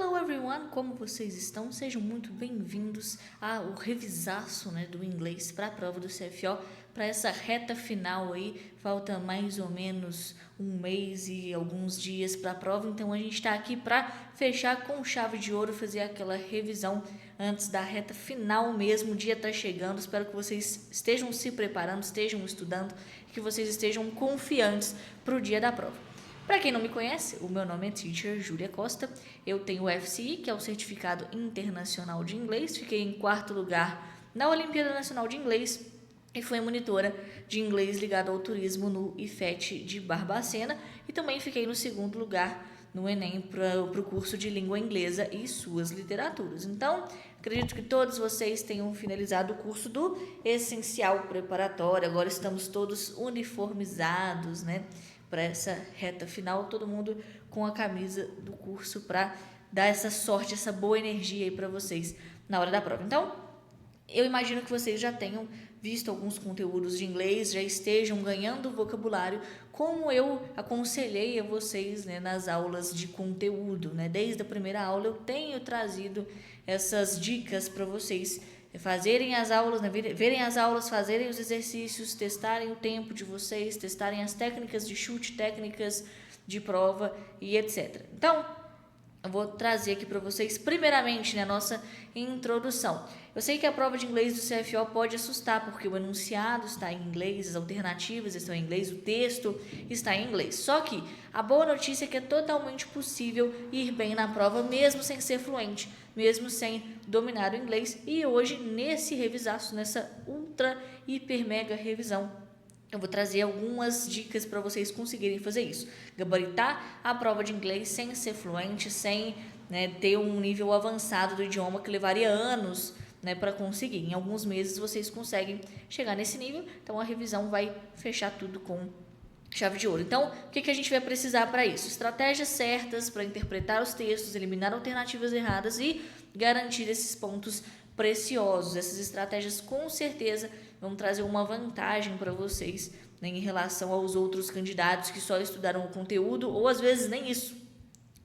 Hello everyone, como vocês estão? Sejam muito bem-vindos ao revisaço, do inglês para a prova do CFO, para essa reta final aí. Falta mais ou menos um mês e alguns dias para a prova, então a gente está aqui para fechar com chave de ouro, fazer aquela revisão antes da reta final mesmo. O dia está chegando, espero que vocês estejam se preparando, estejam estudando, que vocês estejam confiantes para o dia da prova. Para quem não me conhece, o meu nome é Teacher Júlia Costa, eu tenho o FCI, que é o Certificado Internacional de Inglês, fiquei em 4º lugar na Olimpíada Nacional de Inglês e fui monitora de inglês ligado ao turismo no IFET de Barbacena e também fiquei no 2º lugar no Enem para o curso de língua inglesa e suas literaturas. Então, acredito que todos vocês tenham finalizado o curso do Essencial Preparatório, agora estamos todos uniformizados, para essa reta final, todo mundo com a camisa do curso para dar essa sorte, essa boa energia aí para vocês na hora da prova. Então, eu imagino que vocês já tenham visto alguns conteúdos de inglês, já estejam ganhando vocabulário, como eu aconselhei a vocês, nas aulas de conteúdo, Desde a primeira aula eu tenho trazido essas dicas para vocês fazerem as aulas, verem as aulas, fazerem os exercícios, testarem o tempo de vocês, testarem as técnicas de chute, técnicas de prova e etc. Então, eu vou trazer aqui para vocês, primeiramente, a nossa introdução. Eu sei que a prova de inglês do CFO pode assustar, porque o enunciado está em inglês, as alternativas estão em inglês, o texto está em inglês. Só que a boa notícia é que é totalmente possível ir bem na prova, mesmo sem ser fluente, mesmo sem dominar o inglês. E hoje, nesse revisaço, nessa ultra, hiper, mega revisão, eu vou trazer algumas dicas para vocês conseguirem fazer isso. Gabaritar a prova de inglês sem ser fluente, sem ter um nível avançado do idioma que levaria anos para conseguir. Em alguns meses vocês conseguem chegar nesse nível, então a revisão vai fechar tudo com chave de ouro. Então, o que a gente vai precisar para isso? Estratégias certas para interpretar os textos, eliminar alternativas erradas e garantir esses pontos preciosos. Essas estratégias com certeza vão trazer uma vantagem para vocês, em relação aos outros candidatos que só estudaram o conteúdo ou às vezes nem isso.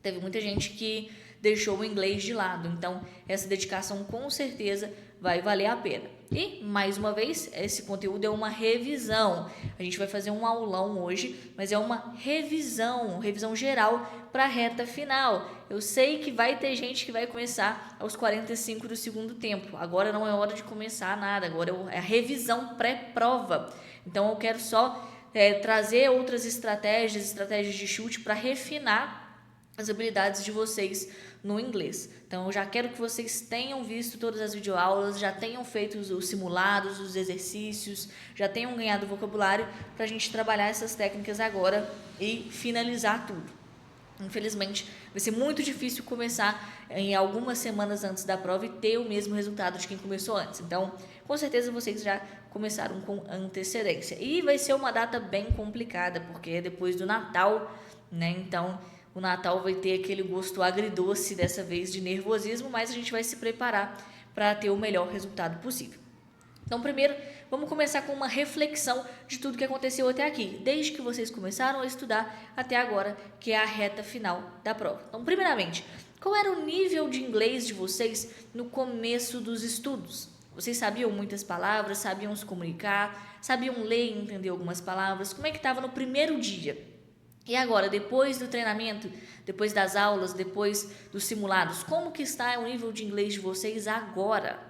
Teve muita gente que deixou o inglês de lado, então essa dedicação com certeza vai valer a pena. E, mais uma vez, esse conteúdo é uma revisão. A gente vai fazer um aulão hoje, mas é uma revisão geral para a reta final. Eu sei que vai ter gente que vai começar aos 45 do segundo tempo. Agora não é hora de começar nada, agora é a revisão pré-prova. Então eu quero só trazer outras estratégias de chute para refinar as habilidades de vocês no inglês. Então, eu já quero que vocês tenham visto todas as videoaulas, já tenham feito os simulados, os exercícios, já tenham ganhado vocabulário para a gente trabalhar essas técnicas agora e finalizar tudo. Infelizmente, vai ser muito difícil começar em algumas semanas antes da prova e ter o mesmo resultado de quem começou antes. Então, com certeza vocês já começaram com antecedência. E vai ser uma data bem complicada, porque é depois do Natal, Então, o Natal vai ter aquele gosto agridoce dessa vez de nervosismo, mas a gente vai se preparar para ter o melhor resultado possível. Então, primeiro, vamos começar com uma reflexão de tudo que aconteceu até aqui, desde que vocês começaram a estudar até agora, que é a reta final da prova. Então, primeiramente, qual era o nível de inglês de vocês no começo dos estudos? Vocês sabiam muitas palavras, sabiam se comunicar, sabiam ler e entender algumas palavras? Como é que estava no primeiro dia? E agora, depois do treinamento, depois das aulas, depois dos simulados, como que está o nível de inglês de vocês agora?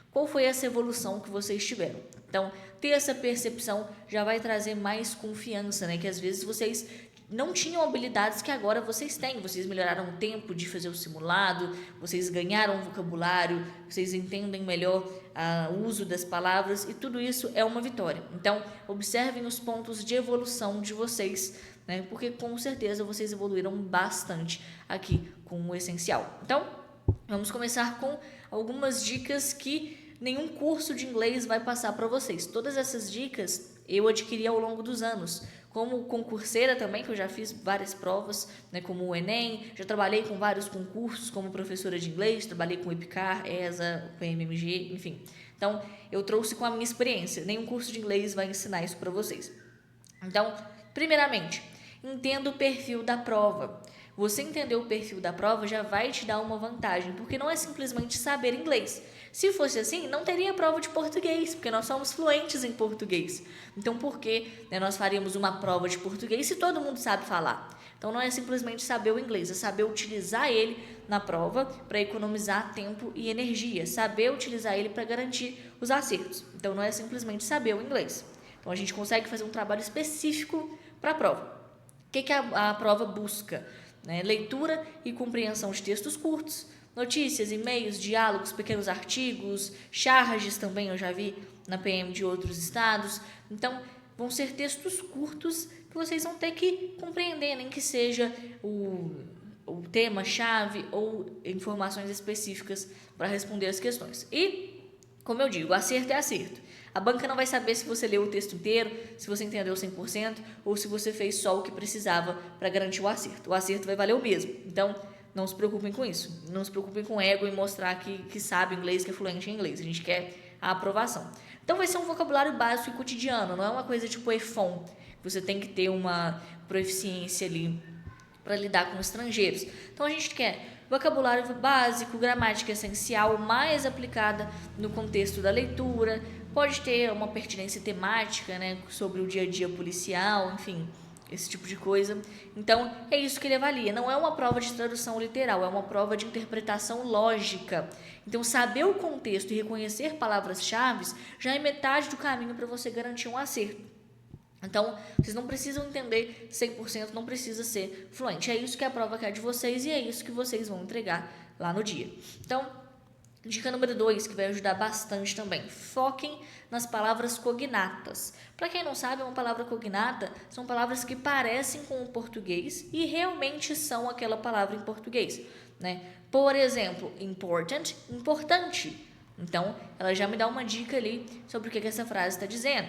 Qual foi essa evolução que vocês tiveram? Então, ter essa percepção já vai trazer mais confiança, que às vezes vocês não tinham habilidades que agora vocês têm. Vocês melhoraram o tempo de fazer o simulado, vocês ganharam vocabulário, vocês entendem melhor o uso das palavras e tudo isso é uma vitória. Então, observem os pontos de evolução de vocês, porque com certeza vocês evoluíram bastante aqui com o essencial. Então, vamos começar com algumas dicas que nenhum curso de inglês vai passar para vocês. Todas essas dicas eu adquiri ao longo dos anos, como concurseira também, que eu já fiz várias provas, como o Enem, já trabalhei com vários concursos como professora de inglês, trabalhei com o EPICAR, ESA, com MMG, enfim. Então, eu trouxe com a minha experiência, nenhum curso de inglês vai ensinar isso para vocês. Então, primeiramente, entenda o perfil da prova. Você entender o perfil da prova já vai te dar uma vantagem, porque não é simplesmente saber inglês. Se fosse assim, não teria prova de português, porque nós somos fluentes em português. Então, por que, né, nós faríamos uma prova de português se todo mundo sabe falar? Então, não é simplesmente saber o inglês, é saber utilizar ele na prova para economizar tempo e energia, saber utilizar ele para garantir os acertos. Então, não é simplesmente saber o inglês. Então, a gente consegue fazer um trabalho específico para a prova. O que a prova busca? Né? Leitura e compreensão de textos curtos, notícias, e-mails, diálogos, pequenos artigos, charges também eu já vi na PM de outros estados. Então, vão ser textos curtos que vocês vão ter que compreender, nem que seja o tema-chave ou informações específicas para responder as questões. E, como eu digo, acerto é acerto. A banca não vai saber se você leu o texto inteiro, se você entendeu 100% ou se você fez só o que precisava para garantir o acerto. O acerto vai valer o mesmo. Então, não se preocupem com isso. Não se preocupem com ego e mostrar que sabe inglês, que é fluente em inglês. A gente quer a aprovação. Então, vai ser um vocabulário básico e cotidiano. Não é uma coisa tipo EFON. Você tem que ter uma proficiência ali para lidar com estrangeiros. Então, a gente quer vocabulário básico, gramática essencial, mais aplicada no contexto da leitura. Pode ter uma pertinência temática, né, sobre o dia a dia policial, enfim, esse tipo de coisa. Então, é isso que ele avalia. Não é uma prova de tradução literal, é uma prova de interpretação lógica. Então, saber o contexto e reconhecer palavras-chave já é metade do caminho para você garantir um acerto. Então, vocês não precisam entender 100%, não precisa ser fluente. É isso que a prova quer de vocês e é isso que vocês vão entregar lá no dia. Então, dica número 2, que vai ajudar bastante também. Foquem nas palavras cognatas. Para quem não sabe, uma palavra cognata são palavras que parecem com o português e realmente são aquela palavra em português, né? Por exemplo, important, importante. Então, ela já me dá uma dica ali sobre o que essa frase está dizendo.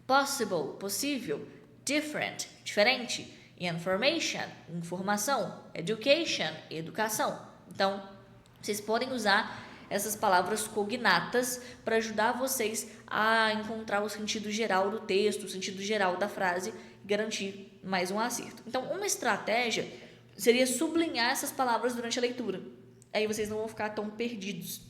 Possible, possível. Different, diferente. Information, informação. Education, educação. Então, vocês podem usar essas palavras cognatas para ajudar vocês a encontrar o sentido geral do texto, o sentido geral da frase e garantir mais um acerto. Então, uma estratégia seria sublinhar essas palavras durante a leitura. Aí vocês não vão ficar tão perdidos.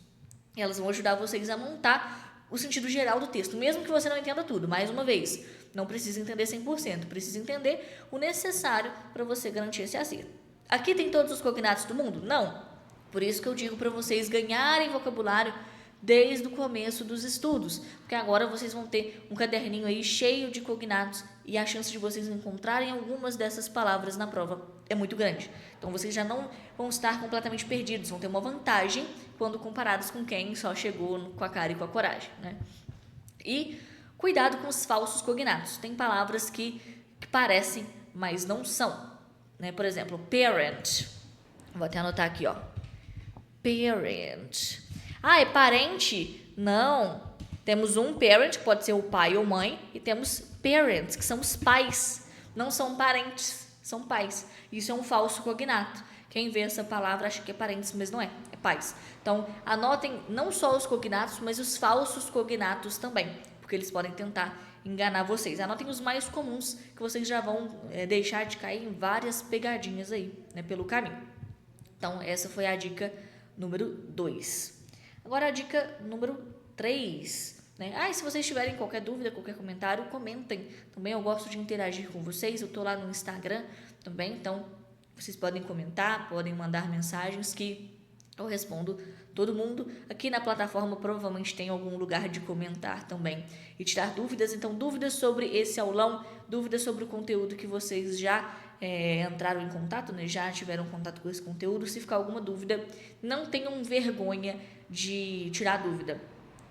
Elas vão ajudar vocês a montar o sentido geral do texto, mesmo que você não entenda tudo. Mais uma vez, não precisa entender 100%, precisa entender o necessário para você garantir esse acerto. Aqui tem todos os cognatos do mundo? Não. Por isso que eu digo para vocês ganharem vocabulário desde o começo dos estudos, porque agora vocês vão ter um caderninho aí cheio de cognatos e a chance de vocês encontrarem algumas dessas palavras na prova é muito grande. Então, vocês já não vão estar completamente perdidos, vão ter uma vantagem quando comparados com quem só chegou com a cara e com a coragem, né? E cuidado com os falsos cognatos. Tem palavras que parecem, mas não são, né? Por exemplo, parent. Vou até anotar aqui, ó. Parent. Ah, é parente? Não. Temos um parent, que pode ser o pai ou mãe, e temos parents, que são os pais. Não são parentes, são pais. Isso é um falso cognato. Quem vê essa palavra acha que é parentes, mas não é. É pais. Então, anotem não só os cognatos, mas os falsos cognatos também, porque eles podem tentar enganar vocês. Anotem os mais comuns, que vocês já vão deixar de cair em várias pegadinhas aí, né, pelo caminho. Então, essa foi a dica número 2. Agora, a dica número 3. Né? E se vocês tiverem qualquer dúvida, qualquer comentário, comentem. Também eu gosto de interagir com vocês. Eu estou lá no Instagram também, então vocês podem comentar, podem mandar mensagens que eu respondo todo mundo. Aqui na plataforma provavelmente tem algum lugar de comentar também e tirar dúvidas. Então, dúvidas sobre esse aulão, dúvidas sobre o conteúdo que vocês já entraram em contato, né? Já tiveram contato com esse conteúdo. Se ficar alguma dúvida, não tenham vergonha de tirar dúvida.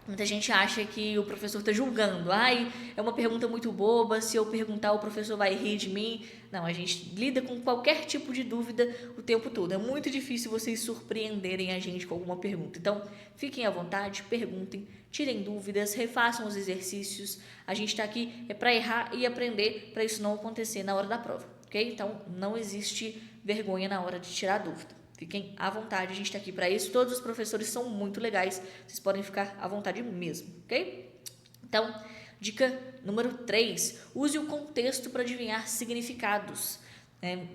Muita gente acha que o professor está julgando. É uma pergunta muito boba, se eu perguntar o professor vai rir de mim. Não, a gente lida com qualquer tipo de dúvida o tempo todo. É muito difícil vocês surpreenderem a gente com alguma pergunta. Então, fiquem à vontade, perguntem, tirem dúvidas, refaçam os exercícios. A gente está aqui para errar e aprender para isso não acontecer na hora da prova, ok? Então, não existe vergonha na hora de tirar dúvida. Fiquem à vontade, a gente está aqui para isso. Todos os professores são muito legais, vocês podem ficar à vontade mesmo, ok? Então, dica número 3. Use o contexto para adivinhar significados.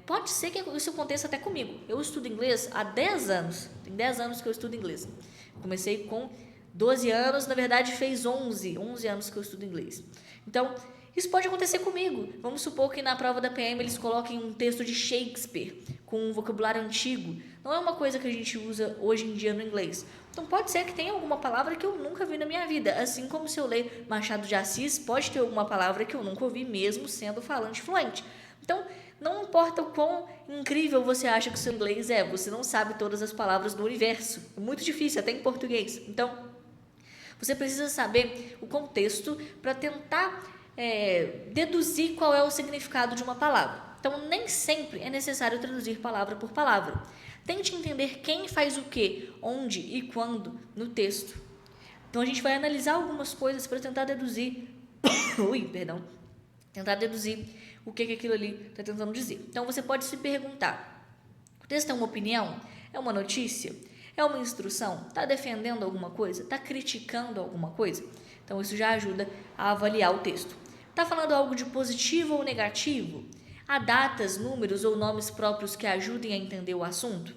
Pode ser que isso aconteça até comigo. Eu estudo inglês há 10 anos. Tem 10 anos que eu estudo inglês. Comecei com 12 anos, na verdade fez 11 anos que eu estudo inglês. Então, isso pode acontecer comigo. Vamos supor que na prova da PM eles coloquem um texto de Shakespeare com um vocabulário antigo. Não é uma coisa que a gente usa hoje em dia no inglês. Então pode ser que tenha alguma palavra que eu nunca vi na minha vida. Assim como se eu ler Machado de Assis, pode ter alguma palavra que eu nunca ouvi mesmo sendo falante fluente. Então, não importa o quão incrível você acha que o seu inglês é, você não sabe todas as palavras do universo. É muito difícil, até em português. Então, você precisa saber o contexto para tentar deduzir qual é o significado de uma palavra. Então, nem sempre é necessário traduzir palavra por palavra. Tente entender quem faz o que, onde e quando no texto. Então, a gente vai analisar algumas coisas para tentar deduzir. Tentar deduzir o que aquilo ali está tentando dizer. Então, você pode se perguntar: o texto é uma opinião? É uma notícia? É uma instrução? Está defendendo alguma coisa? Está criticando alguma coisa? Então, isso já ajuda a avaliar o texto. Está falando algo de positivo ou negativo? Há datas, números ou nomes próprios que ajudem a entender o assunto?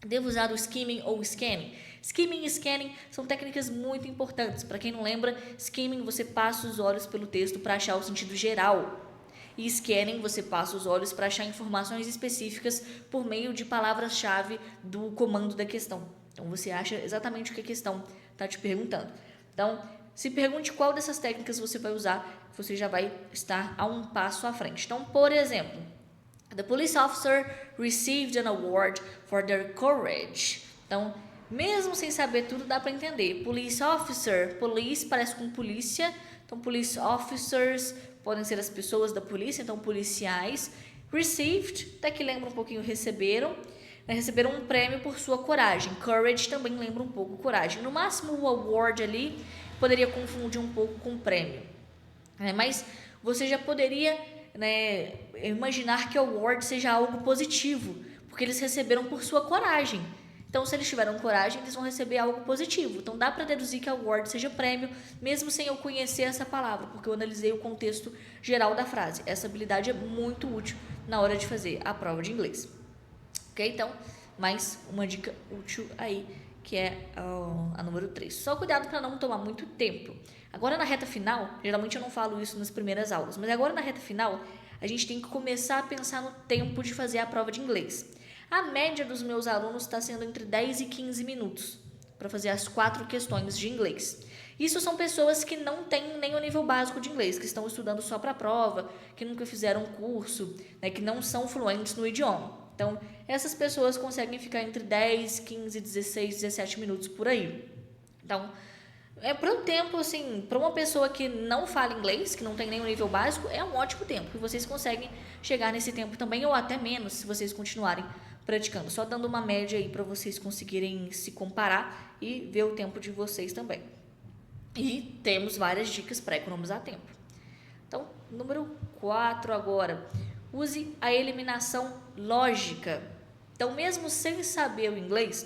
Devo usar o skimming ou scanning? Skimming e scanning são técnicas muito importantes. Para quem não lembra, skimming você passa os olhos pelo texto para achar o sentido geral. E scanning você passa os olhos para achar informações específicas por meio de palavras-chave do comando da questão. Então você acha exatamente o que a questão está te perguntando. Então, se pergunte qual dessas técnicas você vai usar, você já vai estar a um passo à frente. Então, por exemplo, the police officer received an award for their courage. Então, mesmo sem saber tudo, dá para entender. Police officer, police parece com polícia. Então, police officers podem ser as pessoas da polícia, então policiais. Received, até que lembra um pouquinho receberam. Receberam um prêmio por sua coragem. Courage também lembra um pouco coragem. No máximo, o award ali poderia confundir um pouco com prêmio. Mas você já poderia imaginar que o award seja algo positivo, porque eles receberam por sua coragem. Então, se eles tiveram coragem, eles vão receber algo positivo. Então, dá para deduzir que award seja prêmio, mesmo sem eu conhecer essa palavra, porque eu analisei o contexto geral da frase. Essa habilidade é muito útil na hora de fazer a prova de inglês. Ok? Então, mais uma dica útil aí, que é a número 3. Só cuidado para não tomar muito tempo. Agora, na reta final, geralmente eu não falo isso nas primeiras aulas, mas agora na reta final, a gente tem que começar a pensar no tempo de fazer a prova de inglês. A média dos meus alunos está sendo entre 10 e 15 minutos para fazer as 4 questões de inglês. Isso são pessoas que não têm nem o nível básico de inglês, que estão estudando só para a prova, que nunca fizeram um curso, que não são fluentes no idioma. Então, essas pessoas conseguem ficar entre 10, 15, 16, 17 minutos por aí. Então, para um tempo, assim, para uma pessoa que não fala inglês, que não tem nenhum nível básico, é um ótimo tempo. E vocês conseguem chegar nesse tempo também, ou até menos, se vocês continuarem praticando. Só dando uma média aí para vocês conseguirem se comparar e ver o tempo de vocês também. E temos várias dicas para economizar tempo. Então, número 4 agora. Use a eliminação lógica. Então, mesmo sem saber o inglês,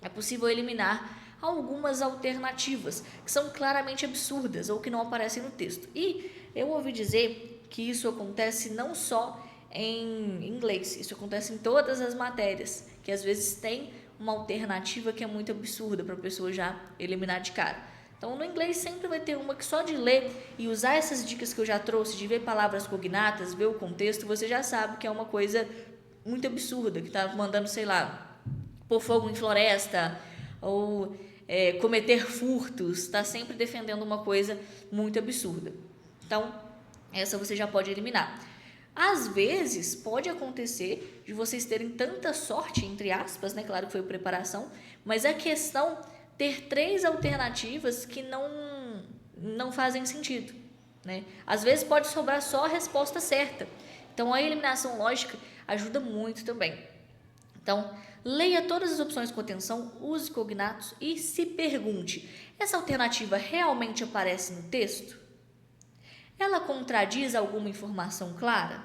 é possível eliminar algumas alternativas que são claramente absurdas ou que não aparecem no texto. E eu ouvi dizer que isso acontece não só em inglês, isso acontece em todas as matérias, que às vezes tem uma alternativa que é muito absurda para a pessoa já eliminar de cara. Então, no inglês sempre vai ter uma que só de ler e usar essas dicas que eu já trouxe, de ver palavras cognatas, ver o contexto, você já sabe que é uma coisa muito absurda, que está mandando, sei lá, pôr fogo em floresta, ou cometer furtos, está sempre defendendo uma coisa muito absurda. Então, essa você já pode eliminar. Às vezes, pode acontecer de vocês terem tanta sorte, entre aspas, claro que foi preparação, mas a questão ter 3 alternativas que não fazem sentido. Às vezes pode sobrar só a resposta certa. Então, a eliminação lógica ajuda muito também. Então, leia todas as opções com atenção, use cognatos e se pergunte: essa alternativa realmente aparece no texto? Ela contradiz alguma informação clara?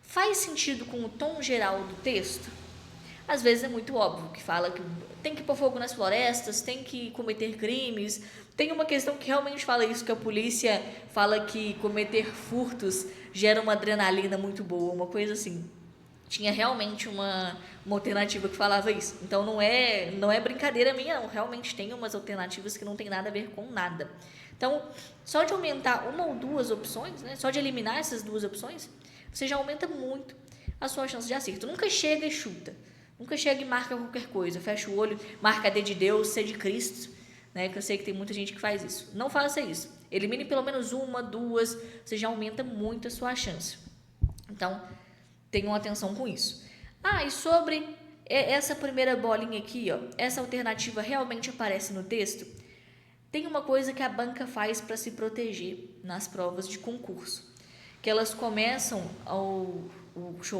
Faz sentido com o tom geral do texto? Às vezes é muito óbvio, que fala que tem que pôr fogo nas florestas, tem que cometer crimes. Tem uma questão que realmente fala isso, que a polícia fala que cometer furtos gera uma adrenalina muito boa, uma coisa assim. tinha realmente uma alternativa que falava isso. Então não é brincadeira minha, não. Realmente tem umas alternativas que não tem nada a ver com nada. Então, só de aumentar uma ou duas opções, né, só de eliminar essas duas opções, você já aumenta muito a sua chance de acerto. Nunca chega e chuta. Nunca chega e marca qualquer coisa. Fecha o olho, marca D de Deus, C de Cristo, né, que eu sei que tem muita gente que faz isso. Não faça isso. Elimine pelo menos uma, duas, você já aumenta muito a sua chance. Então, tenham atenção com isso. E sobre essa primeira bolinha aqui, ó, essa alternativa realmente aparece no texto? Tem uma coisa que a banca faz para se proteger nas provas de concurso, que elas começam o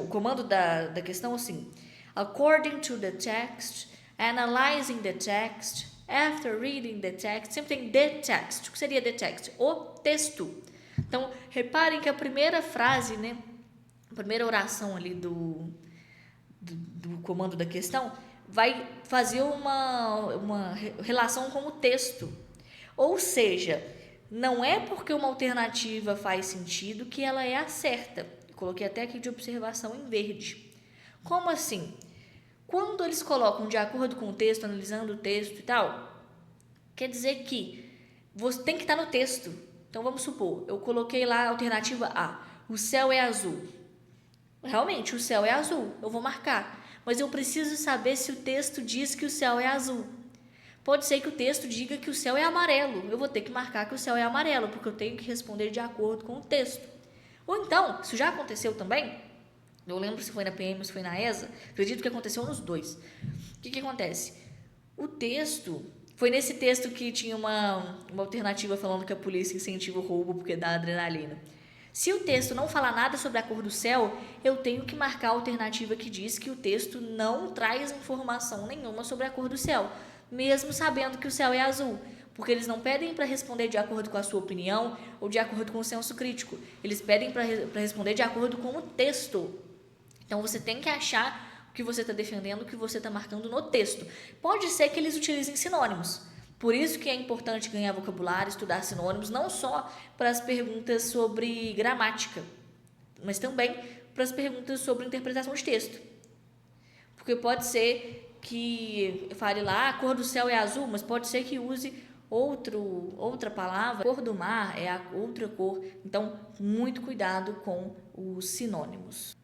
comando da questão assim: according to the text, analyzing the text, after reading the text. Sempre tem the text. O que seria the text? O texto. Então, reparem que a primeira frase, né, a primeira oração ali do comando da questão vai fazer uma relação com o texto. Ou seja, não é porque uma alternativa faz sentido que ela é a certa. Coloquei até aqui de observação em verde. Como assim? Quando eles colocam de acordo com o texto, analisando o texto e tal, quer dizer que você tem que estar no texto. Então vamos supor, eu coloquei lá a alternativa A, o céu é azul. Realmente, o céu é azul, eu vou marcar. Mas eu preciso saber se o texto diz que o céu é azul. Pode ser que o texto diga que o céu é amarelo. Eu vou ter que marcar que o céu é amarelo, porque eu tenho que responder de acordo com o texto. Ou então, isso já aconteceu também, eu lembro se foi na PM ou se foi na ESA, acredito que aconteceu nos dois. O que acontece? O texto, foi nesse texto que tinha uma alternativa falando que a polícia incentiva o roubo porque dá adrenalina. Se o texto não falar nada sobre a cor do céu, eu tenho que marcar a alternativa que diz que o texto não traz informação nenhuma sobre a cor do céu, mesmo sabendo que o céu é azul, porque eles não pedem para responder de acordo com a sua opinião ou de acordo com o senso crítico, eles pedem para responder de acordo com o texto. Então você tem que achar o que você está defendendo, o que você está marcando no texto. Pode ser que eles utilizem sinônimos, por isso que é importante ganhar vocabulário, estudar sinônimos, não só para as perguntas sobre gramática, mas também para as perguntas sobre interpretação de texto. Porque pode ser que fale lá, a cor do céu é azul, mas pode ser que use outra palavra, a cor do mar é a outra cor. Então, muito cuidado com os sinônimos.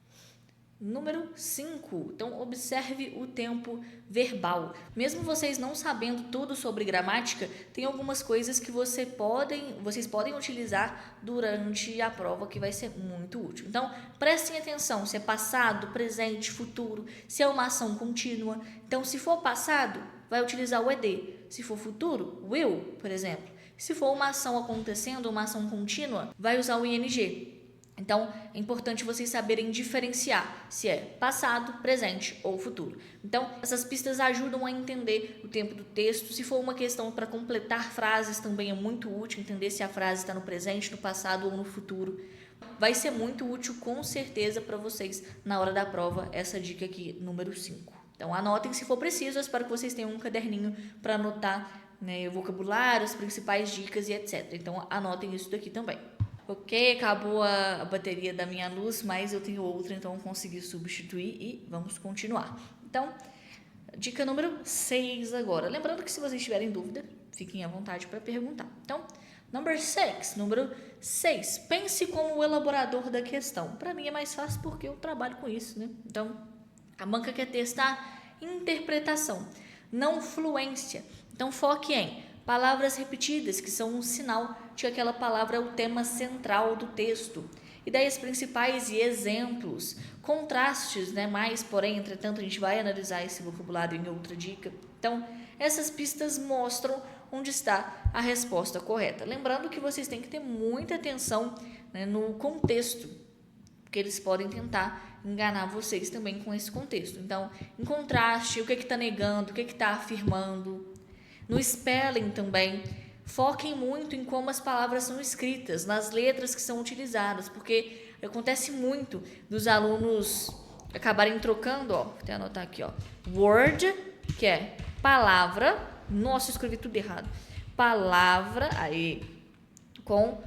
Número 5. Então, observe o tempo verbal. Mesmo vocês não sabendo tudo sobre gramática, tem algumas coisas que vocês podem utilizar durante a prova que vai ser muito útil. Então, prestem atenção se é passado, presente, futuro, se é uma ação contínua. Então, se for passado, vai utilizar o ED. Se for futuro, will, por exemplo. Se for uma ação acontecendo, uma ação contínua, vai usar o ING. Então, é importante vocês saberem diferenciar se é passado, presente ou futuro. Então, essas pistas ajudam a entender o tempo do texto. Se for uma questão para completar frases, também é muito útil entender se a frase está no presente, no passado ou no futuro. Vai ser muito útil, com certeza, para vocês na hora da prova, essa dica aqui, número 5. Então, anotem se for preciso. Eu espero que vocês tenham um caderninho para anotar, né, o vocabulário, as principais dicas e etc. Então, anotem isso daqui também. Ok, acabou a bateria da minha luz, mas eu tenho outra, então eu consegui substituir e vamos continuar. Então, dica número 6 agora. Lembrando que se vocês tiverem dúvida, fiquem à vontade para perguntar. Então, número 6. Pense como o elaborador da questão. Para mim é mais fácil porque eu trabalho com isso, né? Então, a banca quer testar interpretação, não fluência. Então, foque em palavras repetidas, que são um sinal de que aquela palavra é o tema central do texto. Ideias principais e exemplos. Contrastes, né? Mas, porém, entretanto, a gente vai analisar esse vocabulário em outra dica. Então, essas pistas mostram onde está a resposta correta. Lembrando que vocês têm que ter muita atenção, né, no contexto, porque eles podem tentar enganar vocês também com esse contexto. Então, em contraste, o que está negando, o que está afirmando. No spelling também, foquem muito em como as palavras são escritas, nas letras que são utilizadas, porque acontece muito dos alunos acabarem trocando, ó, vou até anotar aqui, ó, word, que é palavra, nossa, eu escrevi tudo errado, palavra, aí, com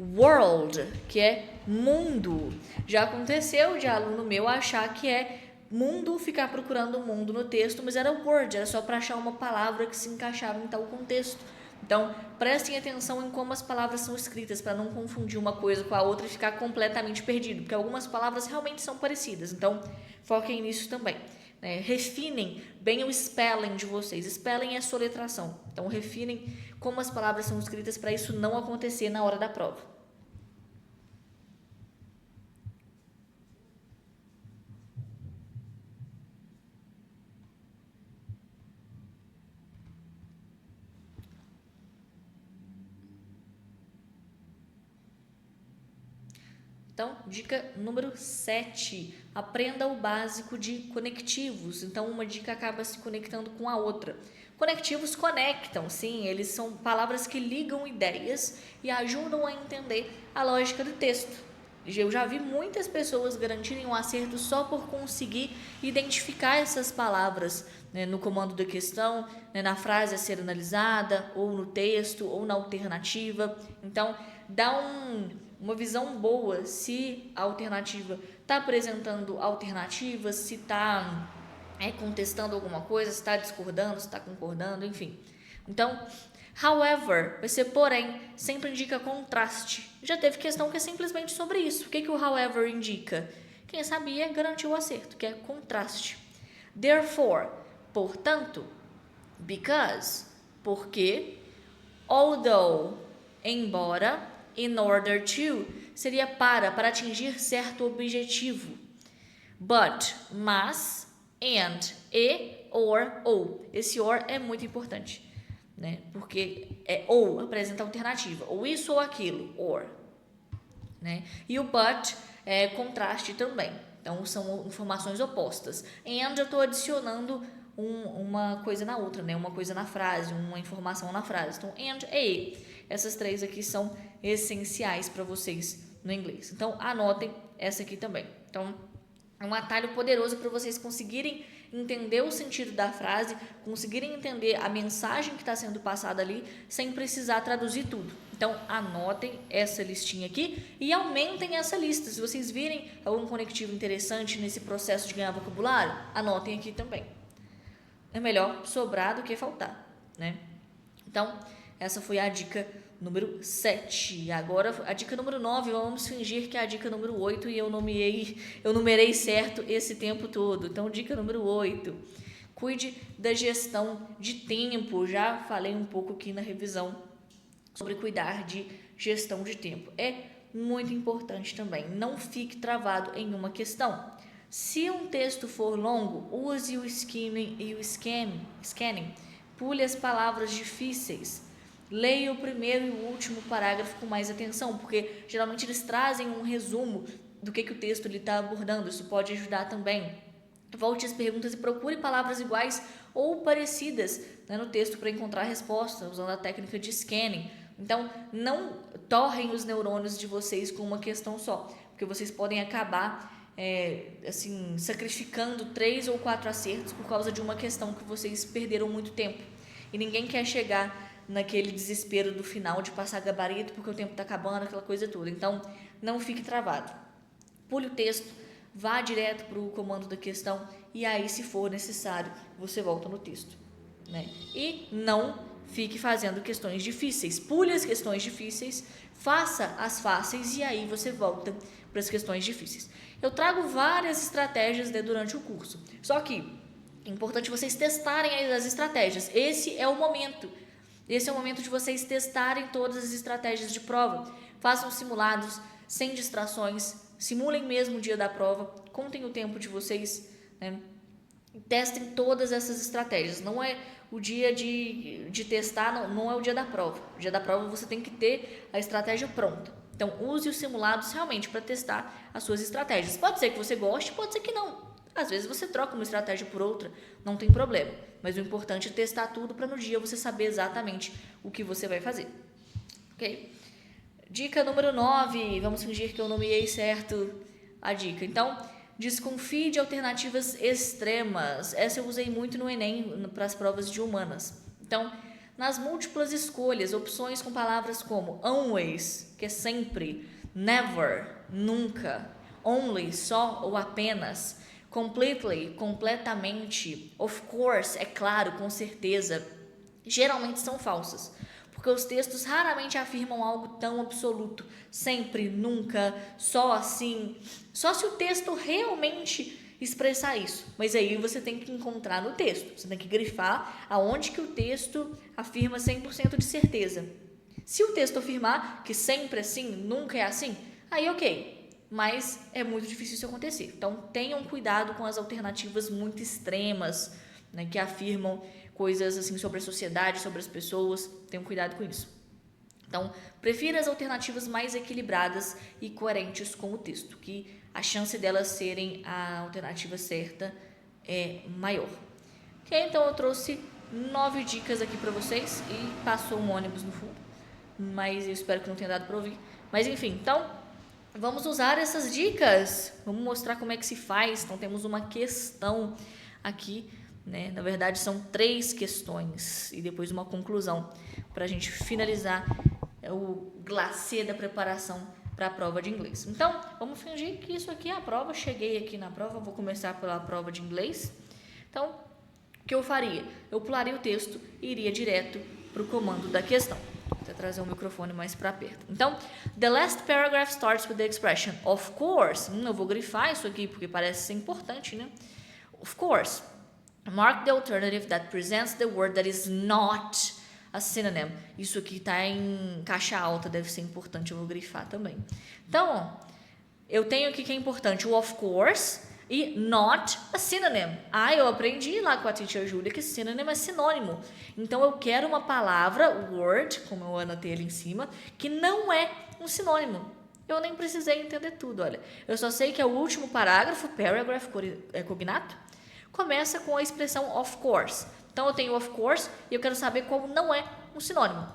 world, que é mundo. Já aconteceu de aluno meu achar que é mundo, ficar procurando o mundo no texto, mas era word, era só para achar uma palavra que se encaixava em tal contexto. Então, prestem atenção em como as palavras são escritas, para não confundir uma coisa com a outra e ficar completamente perdido, porque algumas palavras realmente são parecidas, então foquem nisso também. Refinem bem o spelling de vocês. Spelling é soletração, então refinem como as palavras são escritas para isso não acontecer na hora da prova. Então, dica número 7, aprenda o básico de conectivos. Então, uma dica acaba se conectando com a outra. Conectivos conectam, sim, eles são palavras que ligam ideias e ajudam a entender a lógica do texto. Eu já vi muitas pessoas garantirem um acerto só por conseguir identificar essas palavras, né, no comando da questão, né, na frase a ser analisada, ou no texto, ou na alternativa. Então, dá uma visão boa se a alternativa está apresentando alternativas, se está contestando alguma coisa, se está discordando, se está concordando, enfim. Então, however, vai ser porém, sempre indica contraste. Já teve questão que é simplesmente sobre isso. O que o however indica? Quem sabia garantiu o acerto, que é contraste. Therefore, portanto, because, porque, although, embora, in order to, seria para atingir certo objetivo. But, mas, and, e, or, ou. Esse or é muito importante, né? Porque é ou, apresenta alternativa. Ou isso ou aquilo, or. Né? E o but é contraste também. Então, são informações opostas. And eu estou adicionando uma coisa na outra, né? Uma coisa na frase, uma informação na frase. Então, and, e. Essas três aqui são essenciais para vocês no inglês. Então, anotem essa aqui também. Então, é um atalho poderoso para vocês conseguirem entender o sentido da frase, conseguirem entender a mensagem que está sendo passada ali, sem precisar traduzir tudo. Então, anotem essa listinha aqui e aumentem essa lista. Se vocês virem algum conectivo interessante nesse processo de ganhar vocabulário, anotem aqui também. É melhor sobrar do que faltar, né? Então, essa foi a dica número 7. Agora, a dica número 9, vamos fingir que é a dica número 8 e eu numerei certo esse tempo todo. Então, dica número 8. Cuide da gestão de tempo. Já falei um pouco aqui na revisão sobre cuidar de gestão de tempo. É muito importante também. Não fique travado em uma questão. Se um texto for longo, use o skimming e o scanning. Pule as palavras difíceis. Leia o primeiro e o último parágrafo com mais atenção, porque geralmente eles trazem um resumo do que o texto está abordando. Isso pode ajudar também. Volte às perguntas e procure palavras iguais ou parecidas, né, no texto para encontrar a resposta, usando a técnica de scanning. Então, não torrem os neurônios de vocês com uma questão só, porque vocês podem acabar sacrificando 3 ou 4 acertos por causa de uma questão que vocês perderam muito tempo. E ninguém quer chegar naquele desespero do final de passar gabarito porque o tempo está acabando, aquela coisa toda. Então, não fique travado. Pule o texto, vá direto para o comando da questão e aí, se for necessário, você volta no texto, né? E não fique fazendo questões difíceis. Pule as questões difíceis, faça as fáceis e aí você volta para as questões difíceis. Eu trago várias estratégias durante o curso, só que é importante vocês testarem as estratégias. Esse é o momento de vocês testarem todas as estratégias de prova. Façam simulados, sem distrações, simulem mesmo o dia da prova, contem o tempo de vocês, né? Testem todas essas estratégias. Não é o dia de testar, não é o dia da prova. O dia da prova você tem que ter a estratégia pronta. Então, use os simulados realmente para testar as suas estratégias. Pode ser que você goste, pode ser que não. Às vezes você troca uma estratégia por outra, não tem problema. Mas o importante é testar tudo para no dia você saber exatamente o que você vai fazer. Ok? Dica número 9. Vamos fingir que eu nomeei certo a dica. Então, desconfie de alternativas extremas. Essa eu usei muito no Enem, para as provas de humanas. Então, nas múltiplas escolhas, opções com palavras como always, que é sempre, never, nunca, only, só ou apenas, completely, completamente, of course, é claro, com certeza, geralmente são falsas, porque os textos raramente afirmam algo tão absoluto, sempre, nunca, só assim, só se o texto realmente expressar isso, mas aí você tem que encontrar no texto, você tem que grifar aonde que o texto afirma 100% de certeza. Se o texto afirmar que sempre é assim, nunca é assim, aí ok, mas é muito difícil isso acontecer. Então tenham cuidado com as alternativas muito extremas, né, que afirmam coisas assim sobre a sociedade, sobre as pessoas, tenham cuidado com isso. Então, prefira as alternativas mais equilibradas e coerentes com o texto, que a chance delas serem a alternativa certa é maior. Ok, então eu trouxe 9 dicas aqui para vocês e passou um ônibus no fundo, mas eu espero que não tenha dado para ouvir. Mas enfim, então vamos usar essas dicas, vamos mostrar como é que se faz. Então temos uma questão aqui, né? Na verdade são 3 questões e depois uma conclusão para a gente finalizar o glacê da preparação para a prova de inglês. Então, vamos fingir que isso aqui é a prova. Cheguei aqui na prova, vou começar pela prova de inglês. Então, o que eu faria? Eu pularia o texto e iria direto para o comando da questão. Vou até trazer o microfone mais para perto. Então, the last paragraph starts with the expression of course. Eu vou grifar isso aqui porque parece ser importante, né? Of course. Mark the alternative that presents the word that is not a synonym. Isso aqui está em caixa alta, deve ser importante, eu vou grifar também. Então, eu tenho aqui que é importante o of course e not a synonym. Eu aprendi lá com a teacher Julia que synonym é sinônimo. Então, eu quero uma palavra, word, como eu anotei ali em cima, que não é um sinônimo. Eu nem precisei entender tudo, olha. Eu só sei que é o último parágrafo, paragraph, cognato, começa com a expressão of course. Então, eu tenho of course e eu quero saber qual não é um sinônimo.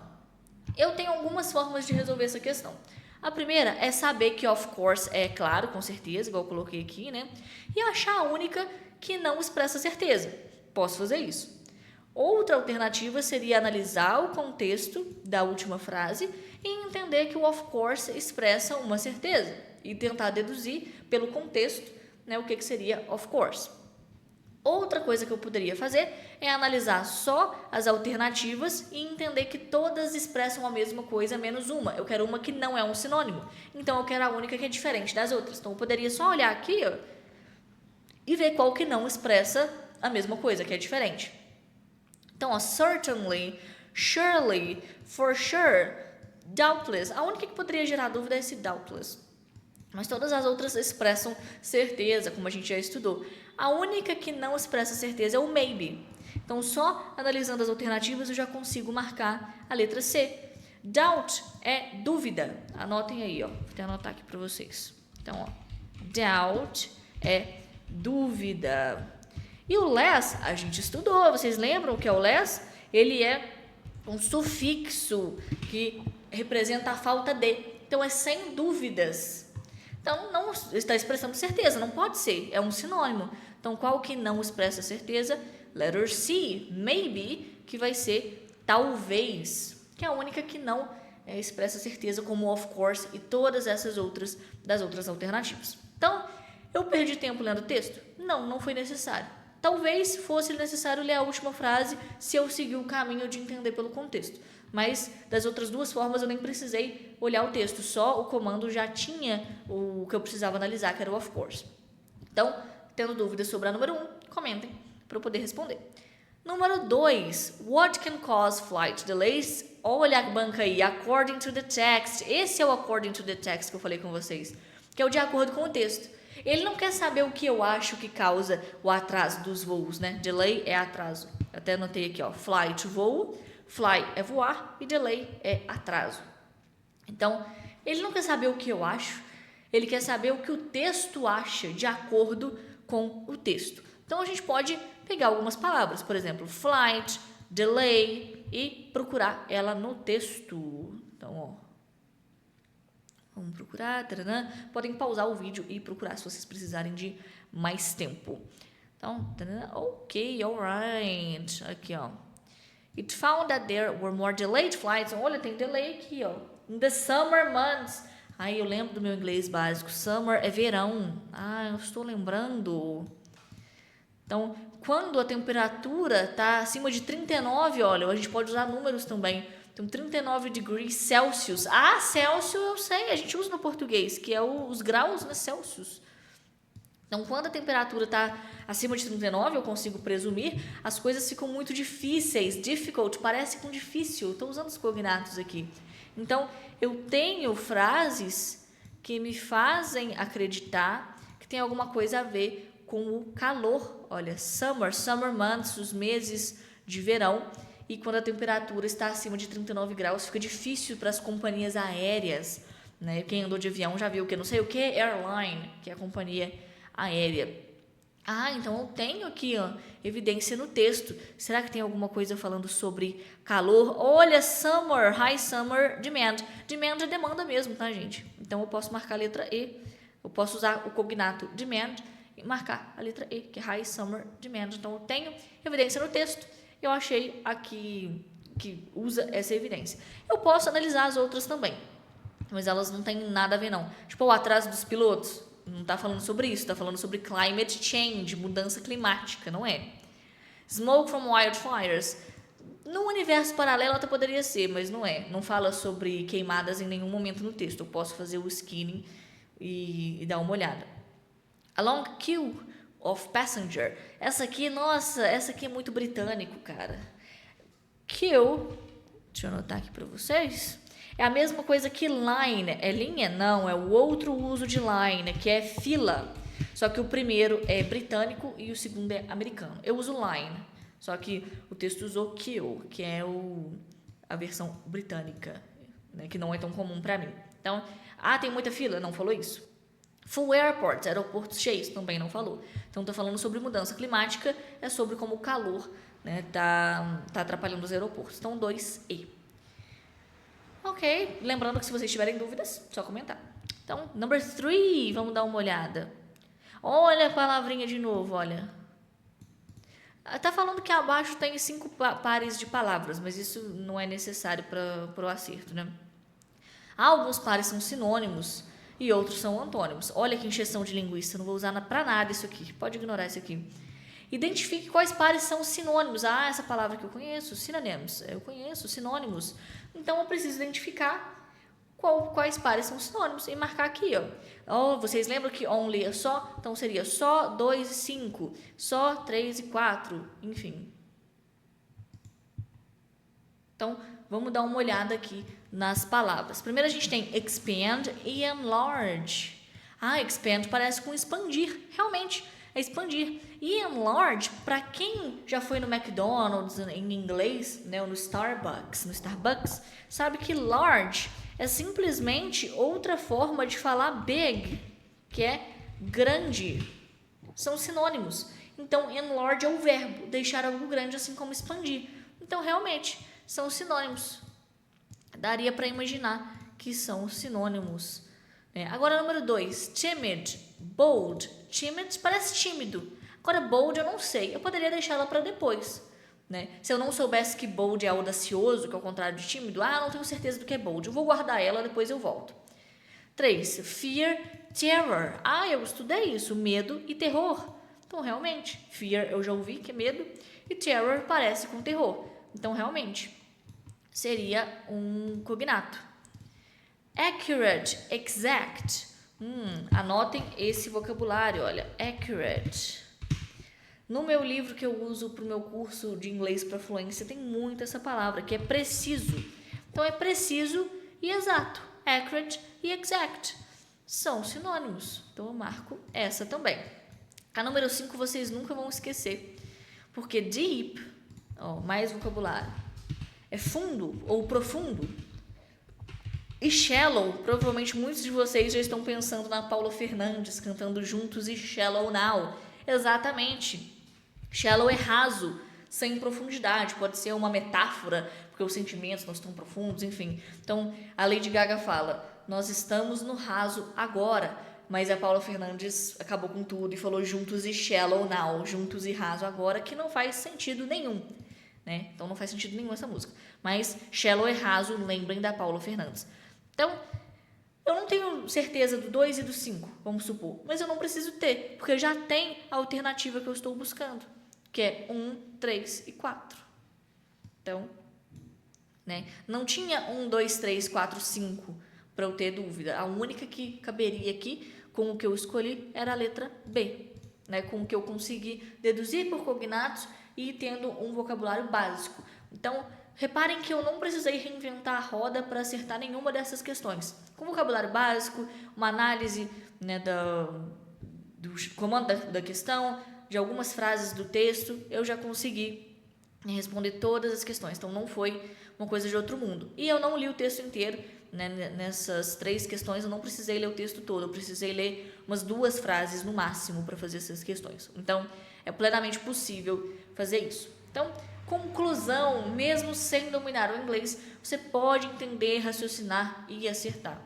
Eu tenho algumas formas de resolver essa questão. A primeira é saber que of course é claro, com certeza, igual eu coloquei aqui, né? E achar a única que não expressa certeza. Posso fazer isso. Outra alternativa seria analisar o contexto da última frase e entender que o of course expressa uma certeza e tentar deduzir pelo contexto, né, o que seria of course. Outra coisa que eu poderia fazer é analisar só as alternativas e entender que todas expressam a mesma coisa, menos uma. Eu quero uma que não é um sinônimo. Então, eu quero a única que é diferente das outras. Então, eu poderia só olhar aqui, ó, e ver qual que não expressa a mesma coisa, que é diferente. Então, ó, certainly, surely, for sure, doubtless. A única que poderia gerar dúvida é esse doubtless. Mas todas as outras expressam certeza, como a gente já estudou. A única que não expressa certeza é o maybe. Então, só analisando as alternativas eu já consigo marcar a letra C. Doubt é dúvida. Anotem aí, ó. Vou até anotar aqui para vocês. Então, ó, doubt é dúvida. E o less, a gente estudou. Vocês lembram o que é o less? Ele é um sufixo que representa a falta de. Então, é sem dúvidas. Então, não está expressando certeza, não pode ser, é um sinônimo. Então, qual que não expressa certeza? Letter C, maybe, que vai ser talvez, que é a única que não expressa certeza, como of course e todas essas outras das outras alternativas. Então, eu perdi tempo lendo o texto? Não, não foi necessário. Talvez fosse necessário ler a última frase se eu seguir o caminho de entender pelo contexto. Mas das outras duas formas eu nem precisei olhar o texto, só o comando já tinha o que eu precisava analisar, que era o of course. Então, tendo dúvidas sobre a número 1, comentem para eu poder responder. Número 2, what can cause flight delays? Olha a banca aí, according to the text. Esse é o according to the text que eu falei com vocês, que é o de acordo com o texto. Ele não quer saber o que eu acho que causa o atraso dos voos, né? Delay é atraso. Até anotei aqui, ó, flight, voo. Fly é voar e delay é atraso. Então, ele não quer saber o que eu acho, ele quer saber o que o texto acha de acordo com o texto. Então, a gente pode pegar algumas palavras, por exemplo, flight, delay e procurar ela no texto. Então, ó, vamos procurar, taranã. Podem pausar o vídeo e procurar se vocês precisarem de mais tempo. Então, taranã, ok, alright. Aqui, ó. It found that there were more delayed flights. Olha, tem delay aqui, ó. In the summer months. Ai, eu lembro do meu inglês básico. Summer é verão. Ah, eu estou lembrando. Então, quando a temperatura está acima de 39, olha, a gente pode usar números também. Então, 39 degrees Celsius. Ah, Celsius eu sei, a gente usa no português, que é os graus, né, Celsius. Então, quando a temperatura está acima de 39, eu consigo presumir, as coisas ficam muito difíceis. Difficult parece com difícil. Estou usando os cognatos aqui. Então, eu tenho frases que me fazem acreditar que tem alguma coisa a ver com o calor. Olha, summer months, os meses de verão. E quando a temperatura está acima de 39 graus, fica difícil para as companhias aéreas. Né? Quem andou de avião já viu que não sei o que, airline, que é a companhia aérea. Ah, então eu tenho aqui, ó, evidência no texto. Será que tem alguma coisa falando sobre calor? Olha, summer, high summer demand. Demand é demanda mesmo, tá, gente? Então eu posso marcar a letra E. Eu posso usar o cognato demand e marcar a letra E, que é high summer demand. Então eu tenho evidência no texto. Eu achei aqui que usa essa evidência. Eu posso analisar as outras também, mas elas não têm nada a ver, não. Tipo, o atraso dos pilotos. Não está falando sobre isso, está falando sobre climate change, mudança climática, não é? Smoke from wildfires. No universo paralelo até poderia ser, mas não é. Não fala sobre queimadas em nenhum momento no texto. Eu posso fazer o skinning e dar uma olhada. A long queue of passenger. Essa aqui, nossa, essa aqui é muito britânico, cara. Queue, deixa eu anotar aqui para vocês. É a mesma coisa que line. É linha? Não, é o outro uso de line, que é fila. Só que o primeiro é britânico e o segundo é americano. Eu uso line, só que o texto usou queue, que é a versão britânica, né, que não é tão comum para mim. Então, tem muita fila? Não falou isso. Full airports, aeroportos cheios, também não falou. Então, estou falando sobre mudança climática, é sobre como o calor, né, tá atrapalhando os aeroportos. Então, 2E. Ok, lembrando que se vocês tiverem dúvidas, só comentar. Então, number 3, vamos dar uma olhada. Olha a palavrinha de novo, olha. Tá falando que abaixo tem 5 pares de palavras, mas isso não é necessário para o acerto, né? Alguns pares são sinônimos e outros são antônimos. Olha que encheção de linguiça, não vou usar para nada isso aqui, pode ignorar isso aqui. Identifique quais pares são sinônimos. Essa palavra que eu conheço, synonyms, eu conheço, sinônimos. Então, eu preciso identificar quais pares são sinônimos e marcar aqui, ó. Vocês lembram que only é só? Então, seria só 2 e 5, só 3 e 4, enfim. Então, vamos dar uma olhada aqui nas palavras. Primeiro, a gente tem expand e enlarge. Expand parece com expandir, realmente. É expandir. E enlarge, para quem já foi no McDonald's em inglês, né, ou no Starbucks, sabe que large é simplesmente outra forma de falar big, que é grande. São sinônimos. Então, enlarge é o verbo, deixar algo grande, assim como expandir. Então, realmente, são sinônimos. Daria para imaginar que são sinônimos. Agora, número 2, timid, bold. Timid parece tímido. Agora, bold eu não sei. Eu poderia deixá-la para depois. Né? Se eu não soubesse que bold é audacioso, que é o contrário de tímido, eu não tenho certeza do que é bold. Eu vou guardar ela, depois eu volto. 3, fear, terror. Eu estudei isso, medo e terror. Então, realmente, fear eu já ouvi que é medo e terror parece com terror. Então, realmente, seria um cognato. Accurate, exact. Anotem esse vocabulário, olha. Accurate. No meu livro que eu uso para o meu curso de inglês para fluência, tem muito essa palavra, que é preciso. Então, é preciso e exato. Accurate e exact. São sinônimos. Então, eu marco essa também. A número 5 vocês nunca vão esquecer. Porque deep, mais vocabulário, é fundo ou profundo. E shallow, provavelmente muitos de vocês já estão pensando na Paula Fernandes cantando Juntos e Shallow Now. Exatamente. Shallow é raso, sem profundidade. Pode ser uma metáfora, porque os sentimentos não estão profundos, enfim. Então, a Lady Gaga fala, nós estamos no raso agora. Mas a Paula Fernandes acabou com tudo e falou juntos e shallow now, juntos e raso agora, que não faz sentido nenhum. né? Então não faz sentido nenhum essa música. Mas Shallow e Raso, lembrem da Paula Fernandes. Então, eu não tenho certeza do 2 e do 5, vamos supor, mas eu não preciso ter, porque já tem a alternativa que eu estou buscando, que é 1, 3 e 4. Então, né, não tinha 1, 2, 3, 4, 5 para eu ter dúvida. A única que caberia aqui, com o que eu escolhi, era a letra B, né, com o que eu consegui deduzir por cognatos e tendo um vocabulário básico. Então, reparem que eu não precisei reinventar a roda para acertar nenhuma dessas questões. Com vocabulário básico, uma análise, né, do comando da questão, de algumas frases do texto, eu já consegui responder todas as questões. Então, não foi uma coisa de outro mundo. E eu não li o texto inteiro, né, nessas 3 questões, eu não precisei ler o texto todo, eu precisei ler umas 2 frases no máximo para fazer essas questões. Então, é plenamente possível fazer isso. Então, conclusão, mesmo sem dominar o inglês, você pode entender, raciocinar e acertar.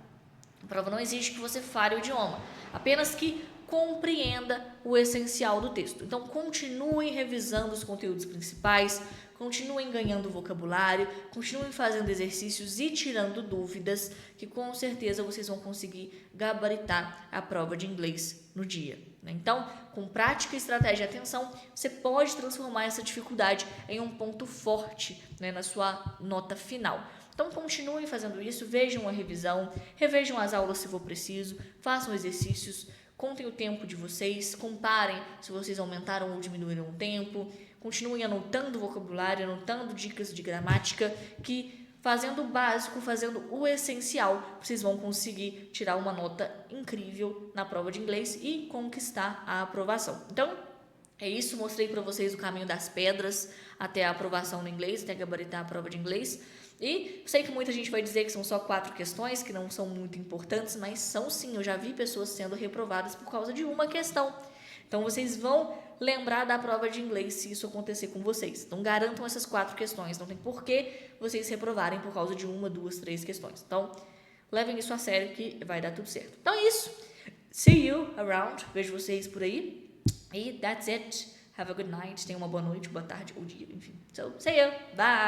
A prova não exige que você fale o idioma, apenas que compreenda o essencial do texto. Então, continuem revisando os conteúdos principais, continuem ganhando vocabulário, continuem fazendo exercícios e tirando dúvidas, que com certeza vocês vão conseguir gabaritar a prova de inglês no dia. Então, com prática, estratégia e atenção, você pode transformar essa dificuldade em um ponto forte, né, na sua nota final. Então, continuem fazendo isso, vejam a revisão, revejam as aulas se for preciso, façam exercícios, contem o tempo de vocês, comparem se vocês aumentaram ou diminuíram o tempo, continuem anotando vocabulário, anotando dicas de gramática, que fazendo o básico, fazendo o essencial, vocês vão conseguir tirar uma nota incrível na prova de inglês e conquistar a aprovação. Então, é isso, mostrei para vocês o caminho das pedras até a aprovação no inglês, até gabaritar a prova de inglês. E sei que muita gente vai dizer que são só 4 questões, que não são muito importantes, mas são sim, eu já vi pessoas sendo reprovadas por causa de uma questão. Então, vocês vão lembrar da prova de inglês se isso acontecer com vocês. Então, garantam essas 4 questões. Não tem por que vocês reprovarem por causa de 1, 2, 3 questões. Então, levem isso a sério que vai dar tudo certo. Então, é isso. See you around. Vejo vocês por aí. E that's it. Have a good night. Tenha uma boa noite, boa tarde ou dia, enfim. So, see you. Bye.